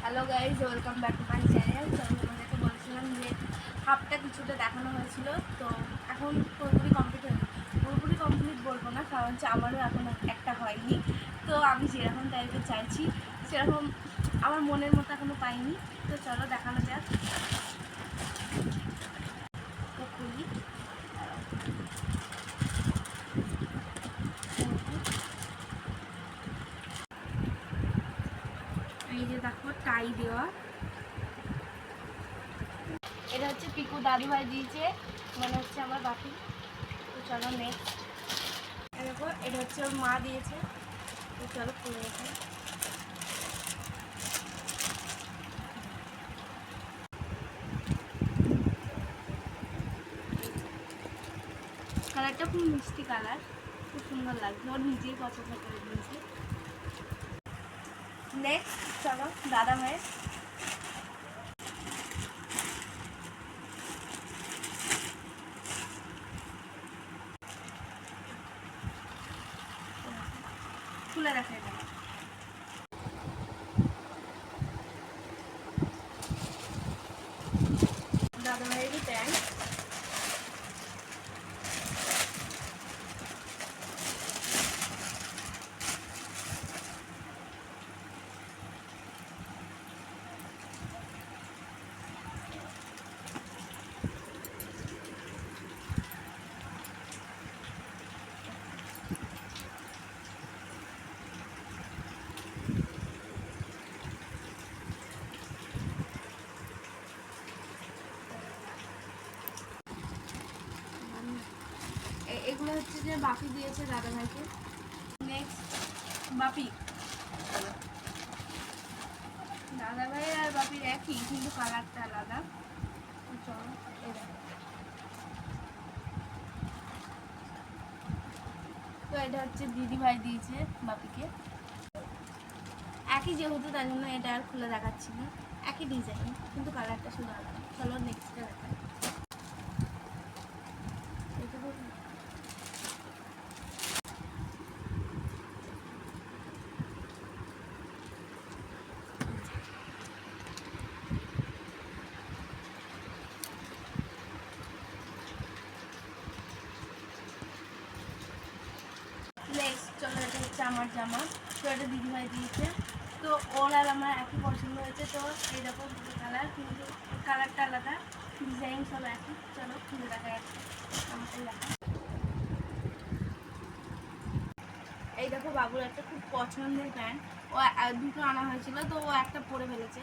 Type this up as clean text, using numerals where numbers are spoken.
Hello guys, welcome back to my channel. তো আমি তোমাদেরকে বলেছিলাম যে হাফটা কিছুটা দেখানো হয়েছিল, তো এখন পুরোপুরি কমপ্লিট হয়নি। পুরোপুরি কমপ্লিট বলবো না, কারণ হচ্ছে আমারও এখন একটা হয়নি। তো আমি যেরকম টাইপের চাইছি সেরকম আমার মনের মতো এখনও পাইনি। তো চলো দেখানো যাক। তো খুলি। এই যে দেখো, টাই দেওয়া। এটা হচ্ছে পিকু দাদুভাই দিয়েছে, মানে হচ্ছে আমার বাপি। তো চলো নেক্সট। দেখো, এটা হচ্ছে ওর মা দিয়েছে। তো চলো খুলে রেখে। কালারটা খুব মিষ্টি কালার, খুব সুন্দর লাগছে, ওর নিজেই পছন্দ করে দিয়েছে। নেক্সট চলো দাদা ভাইয়ের। খুলে রাখা এটা দাদা ভাইয়েরই প্যান্ট। এগুলো হচ্ছে যে বাপি দিয়েছে দাদা ভাইকে। নেক্সট বাপি। দাদা ভাই আর বাপির একই, কিন্তু কালারটা আলাদা। চলো এটা। তো এটা হচ্ছে দিদি ভাই দিয়েছে বাপিকে। একই যেহেতু, তাই জন্য এটা আর খুলে দেখাচ্ছি না। একই ডিজাইন, কিন্তু কালারটা শুধু আলাদা। চলো নেক্সটটা দেখা। নেক্সট চলো, এটা হচ্ছে আমার জামা। তো এটা দিদিভাই দিয়েছে। তো ওর আর আমার একই পছন্দ হয়েছে। তো এইরকম দুটো কালার, কিন্তু কালারটা আলাদা, ডিজাইন সব একই। চলো খুলে দেখা যাচ্ছে আমাকে দেখা। এই দেখো, বাবুর একটা খুব পছন্দের প্যান্ট। ও দুটো আনা হয়েছিল, তো ও একটা পরে ফেলেছে।